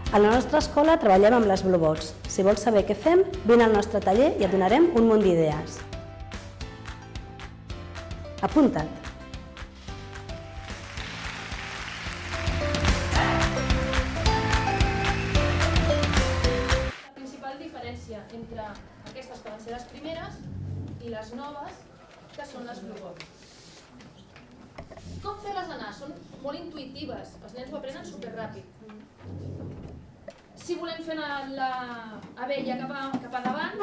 A la nostra escola treballem amb les Blue Bots. Si vols saber què fem, vine al nostre taller i et donarem un munt d'idees. Apunta't! La principal diferència entre aquestes que van ser les primeres i les noves, que són les Blue Bots. Com fer-les anar? Són molt intuïtives, els nens ho aprenen superràpid. Si volem fer l'abella cap a davant,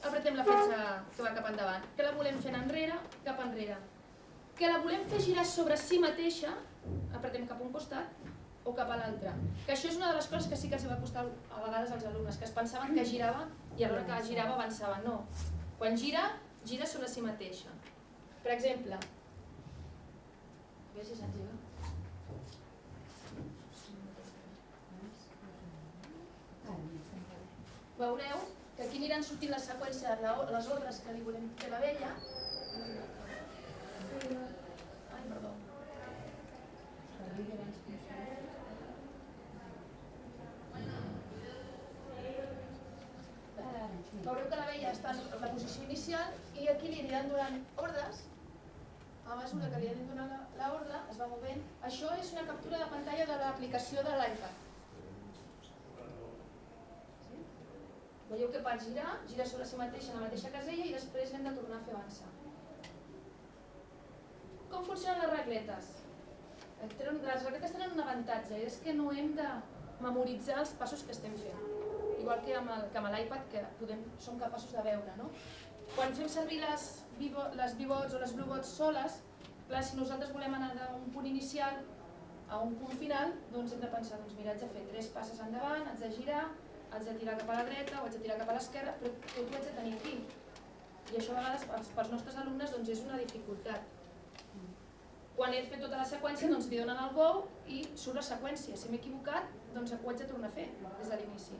apretem la fletxa que va cap endavant. Que la volem fer enrere, cap enrere. Que la volem fer girar sobre si mateixa, apretem cap a un costat o cap a l'altre. Que això és una de les coses que sí que els va costar a vegades als alumnes, que es pensaven que girava i a l'hora que girava avançaven. No, quan gira, gira sobre si mateixa. Per exemple, a veure si s'engega. Veureu que aquí aniran sortint la seqüència de les ordres que li volem fer a l'abella. Ai, perdó. Veureu que l'abella està en la posició inicial i aquí li aniran donant ordres. A mesura que li anem donant l'ordre, es va movent. Això és una captura de pantalla de l'aplicació de l'iPad. Veieu que pot girar, gira sobre si mateixa en la mateixa casella i després l'hem de tornar a fer avançar. Com funcionen les regletes? Les regletes tenen un avantatge, és que no hem de memoritzar els passos que estem fent. Igual que amb l'iPad, que som capaços de veure. Quan fem servir les B-Bots o les Blue Bots soles, si nosaltres volem anar d'un punt inicial a un punt final, doncs hem de pensar, mira, haig de fer 3 passes endavant, haig de girar, haig de tirar cap a la dreta o haig de tirar cap a l'esquerra, però tot ho haig de tenir aquí. I això a vegades pels nostres alumnes és una dificultat. Quan he fet tota la seqüència li donen el go i surt la seqüència. Si m'he equivocat, doncs ho haig de tornar a fer des de l'inici.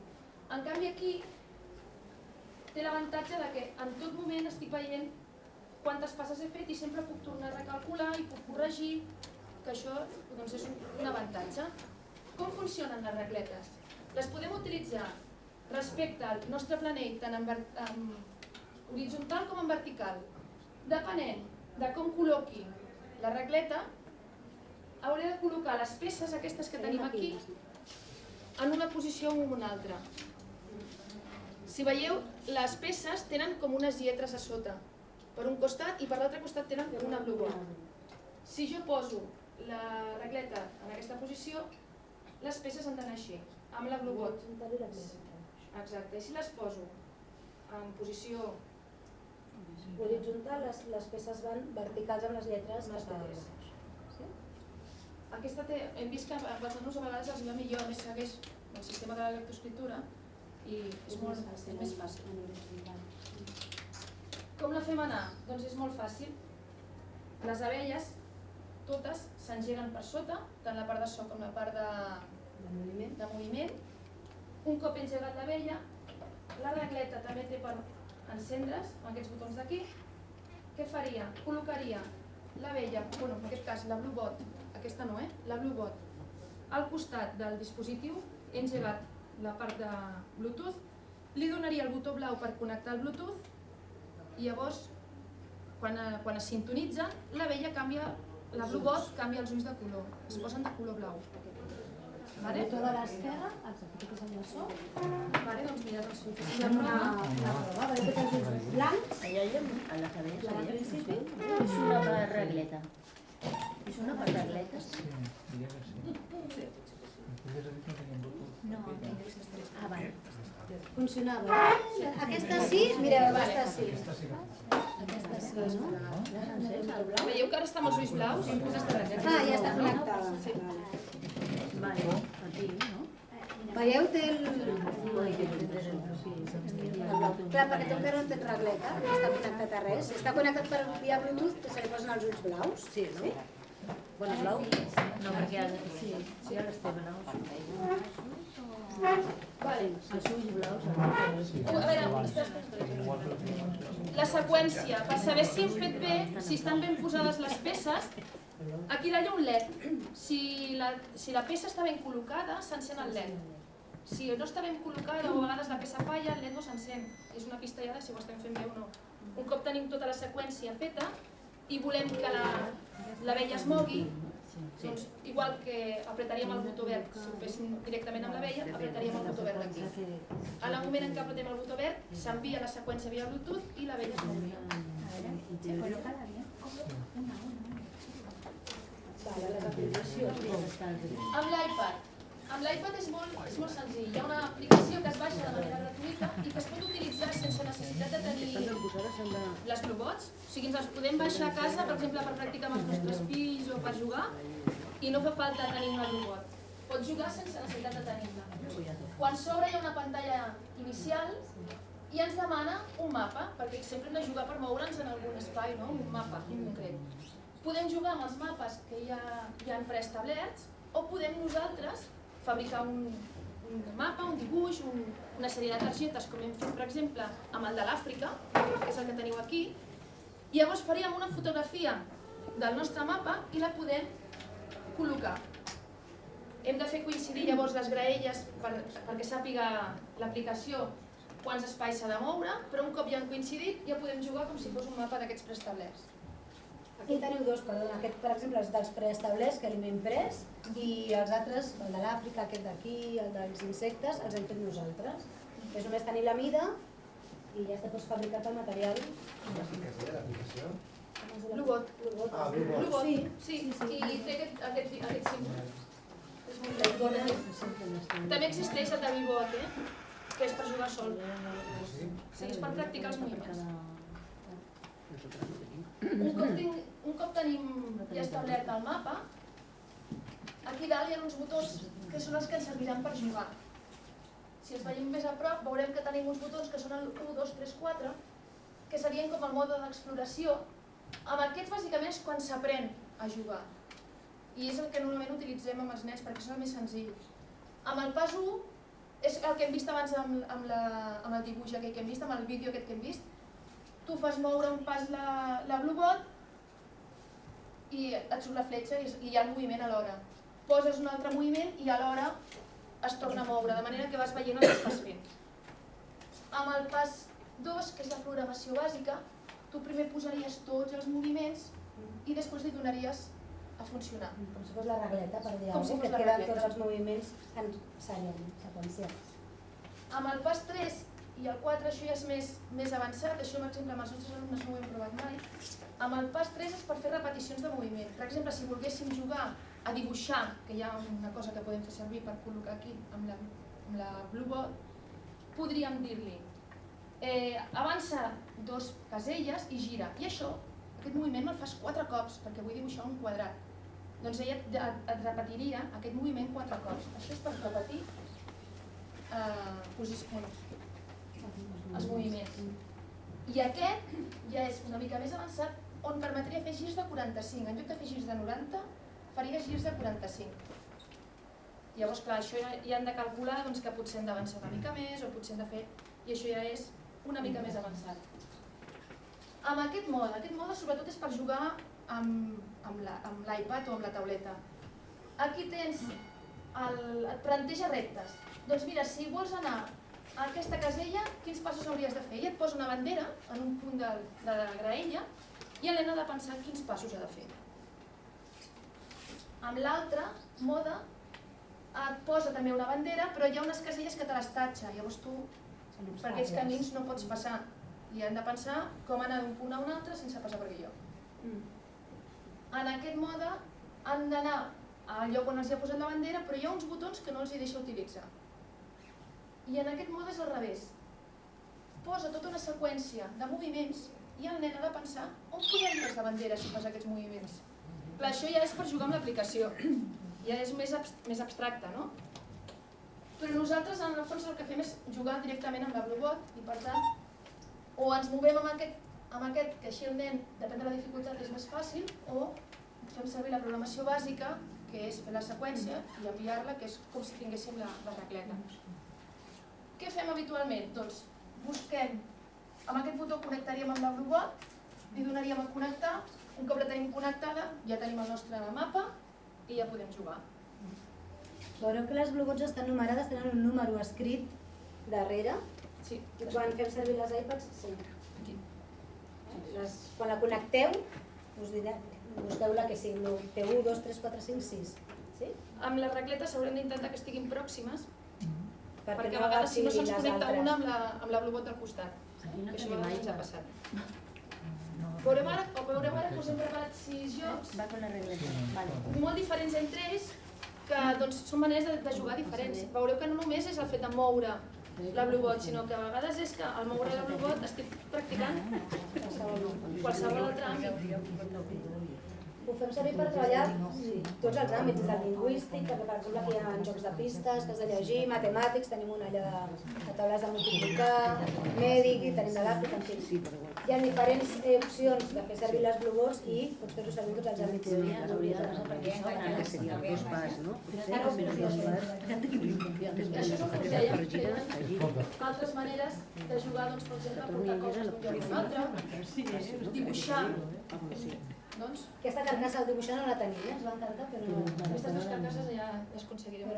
En canvi aquí té l'avantatge que en tot moment estic veient quantes passes he fet i sempre puc tornar a recalcular i puc corregir, que això és un avantatge. Com funcionen les regletes? Les podem utilitzar respecte al nostre planell, tant en horitzontal com en vertical. Depenent de com col·loqui la regleta, hauré de col·locar les peces, aquestes que tenim aquí, en una posició o en una altra. Si veieu, les peces tenen com unes lletres a sota, per un costat i per l'altre costat tenen una Blue Bot. Si jo poso la regleta en aquesta posició, les peces han d'anar així, amb la Blue Bot. Exacte, i si les poso en posició horitzontal, les peces van verticals amb les lletres més petits. Aquesta hem vist que als alumnes a vegades els va millor, a més segueix el sistema de la lectoescriptura i és més fàcil. Com la fem anar? Doncs és molt fàcil. Les abelles totes s'engeguen per sota, tant la part de so com la part de moviment. Un cop engegat l'abella, la regleta també té per encendre's amb aquests botons d'aquí. Què faria? Col·locaria l'abella, en aquest cas la Blue Bot, aquesta no, la Blue Bot, al costat del dispositiu, he engegat la part de Bluetooth, li donaria el botó blau per connectar el Bluetooth i llavors, quan es sintonitzen, l'abella canvia, la Blue Bot canvia els ulls de color, es posen de color blau. El botó de l'esquerra, exacte, que és el de so. Doncs mira, fem una prova, veure que tens uns blancs. A les abelles és una regleta. És una per regletes? Sí, diria que sí. No, vale. Funcionava. Aquesta sí, mireu, aquesta sí. Aquesta sí, no? Veieu que ara està amb els ulls blaus? Ah, ja està connectada. Vale, aquí, no? Veieu, té el... Clar, perquè tu encara no tens regleta, no està connectat a res. Si està connectat per via Bluetooth, se li posen els ulls blaus. Sí, no? Bueno, blau? No, perquè ara sí, ara estem blaus. Els ulls blaus. A veure, la seqüència, per saber si hem fet bé, si estan ben posades les peces, Aquí la llum LED, si la peça està ben col·locada, s'encén el LED. Si no està ben col·locada o a vegades la peça falla, el LED no s'encén. És una pistellada si ho estem fent bé o no. Un cop tenim tota la seqüència feta i volem que la vella es mogui, doncs, igual que apretaríem el botó verd, si ho féssim directament amb la vella, apretaríem el botó verd aquí. En el moment en què apretem el botó verd, s'envia la seqüència via Bluetooth i la vella es mourà. Se coloca la bien. Amb l'iPad és molt senzill. Hi ha una aplicació que es baixa de manera gratuïta i que es pot utilitzar sense necessitat de tenir les Bluebots. O sigui, ens els podem baixar a casa, per exemple, per practicar amb els nostres fills o per jugar, i no fa falta tenir una Bluebot. Pots jugar sense necessitat de tenir-la. Quan s'obre hi ha una pantalla inicial i ens demana un mapa, perquè sempre hem de jugar per moure'ns en algun espai, no? Un mapa en concret. Podem jugar amb els mapes que ja han preestablerts o podem nosaltres fabricar un mapa, un dibuix, una sèrie de targetes, com hem fet, per exemple, amb el de l'Àfrica, que és el que teniu aquí, i llavors faríem una fotografia del nostre mapa i la podem col·locar. Hem de fer coincidir llavors les graelles perquè sàpiga l'aplicació quants espais s'ha de moure, però un cop ja han coincidit ja podem jugar com si fos un mapa d'aquests preestablerts. Aquí teniu dos, perdona, aquest per exemple és dels preestablerts que l'hem imprès i els altres, el de l'Àfrica, aquest d'aquí, el dels insectes, els hem fet nosaltres. És només tenir la mida i ja està tot fabricat el material. Quina és l'aplicació? Bluebot. Ah, Bluebot. Sí, i té aquest símbol. És molt bonic. També existeix el de Bibot, que és per jugar sol. Sí, és per practicar els moviments. Un cop tenim ja establert el mapa, aquí dalt hi ha uns botons que són els que ens serviran per jugar. Si els veiem més a prop veurem que tenim uns botons que són el 1, 2, 3, 4, que serien com el mode d'exploració. Amb aquests bàsicament és quan s'aprèn a jugar. I és el que normalment utilitzem amb els nens perquè és el més senzill. Amb el pas 1 és el que hem vist abans amb el dibuix aquell que hem vist, amb el vídeo aquest que hem vist. Tu fas moure un pas la Bluebot i et surt la fletxa i hi ha el moviment alhora. Poses un altre moviment i alhora es torna a moure, de manera que vas veient el que estàs fent. Amb el pas 2, que és la programació bàsica, tu primer posaries tots els moviments i després li donaries a funcionar. Com si fos la regleta, per dir alguna cosa, que et queden tots els moviments en sèrie, seqüencials. Amb el pas 3 i el 4 això ja és més avançat, això per exemple amb els nostres alumnes no ho hem provat mai. Amb el pas 3 és per fer repeticions de moviment. Per exemple, si volguéssim jugar a dibuixar, que hi ha una cosa que podem fer servir per col·locar aquí amb la Bluebot, podríem dir-li avança 2 caselles i gira. I això, aquest moviment me'l fas 4 cops perquè vull dibuixar un quadrat. Doncs ella et repetiria aquest moviment 4 cops. Això és per repetir els moviments. I aquest ja és una mica més avançat, on permetria fer girs de 45. En lloc de fer girs de 90, faria girs de 45. Llavors, clar, això ja hem de calcular que potser hem d'avançar una mica més o potser hem de fer... I això ja és una mica més avançat. Amb aquest mode sobretot és per jugar amb l'iPad o amb la tauleta. Aquí tens, et planteja reptes. Doncs mira, si vols anar a aquesta casella, quins passos hauries de fer? I et posa una bandera en un punt de la graella i el nen ha de pensar quins passos ha de fer. Amb l'altre mode et posa també una bandera, però hi ha unes caselles que te les tatxa. Llavors tu, per aquells camins no pots passar. I han de pensar com anar d'un punt a un altre sense passar per aquí lloc. En aquest mode han d'anar al lloc on els ha posat la bandera, però hi ha uns botons que no els hi deixa utilitzar. I en aquest mode és al revés. Posa tota una seqüència de moviments i el nen ha de pensar on posaries la bandera si fas aquests moviments. Clar, això ja és per jugar amb l'aplicació. Ja és més abstracte, no? Però nosaltres, en el fons, el que fem és jugar directament amb la Bluebot i, per tant, o ens movem amb aquest, que així el nen, depèn de la dificultat, és més fàcil, o fem servir la programació bàsica, que és fer la seqüència i enviar-la, que és com si tinguéssim la regleta. Què fem habitualment? Doncs busquem, amb aquest botó connectaríem amb la Bluebot, li donaríem a connectar Un cop la tenim connectada, ja tenim el nostre mapa i ja podem jugar. Veureu que les Bluebots estan numerades, tenen un número escrit darrere. Sí. I quan fem servir les iPads, sí. Aquí. Quan la connecteu, us busqueu la que sigui, T1, 2, 3, 4, 5, 6. Sí? Amb les regletes haurem d'intentar que estiguin pròximes, perquè no a vegades si no agafin se'ns les connecta altres. una amb la Bluebot al costat. Aquí no Que això a tenim vegades ens ha aigua. passat. Veureu ara que us hem preparat 6 jocs Va con la regleta. Vale. molt diferents entre ells, que doncs, són maneres de jugar diferents. Veureu que no només és el fet de moure la Bluebot, sinó que a vegades és que al moure la Bluebot estic practicant qualsevol altre àmbit. Ho fem servir per treballar tots els àmbits, des del lingüístic, perquè per exemple aquí hi ha jocs de pistes, que has de llegir, matemàtics, tenim una allà de taules de multiplicar, mèdic, i tenim de l'Àfrica, en fi. Hi ha diferents opcions de fer servir les Bluebots i pots fer-ho servir en tots els àmbits. Hauria de passar perquè això que seria el dos pas, no? Potser que més dos pas. Això és el que us deia, que hi ha altres maneres de jugar, doncs, per exemple, portar coses d'un lloc a un altre, dibuixar. Doncs, Aquesta carcassa al dibuixar no la tenim, ens va encantar, però... aquestes dues carcasses ja les aconseguirem.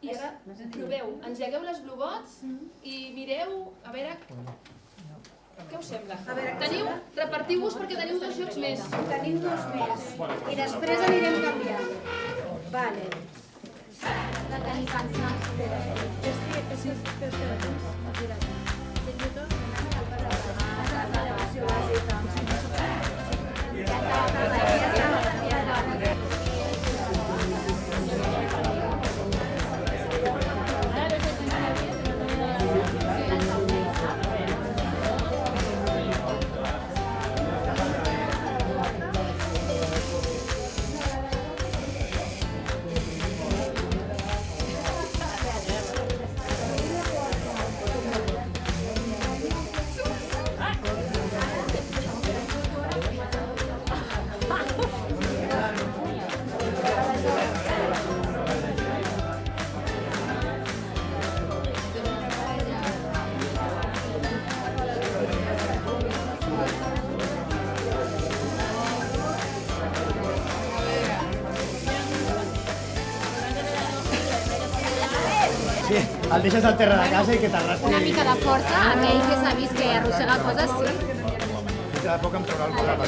I ara proveu, engegueu les Bluebots i mireu, a veure, què us sembla? Teniu, repartiu-vos perquè teniu 2 jocs més. Tenim 2 més i després anirem canviant. Vale. La tenim cansada. Sí, el deixes al terra de casa i que t'arrastri. Una mica de força, aquell que s'ha vist que arrossega coses, sí. Dintre de poc em traurà el programa.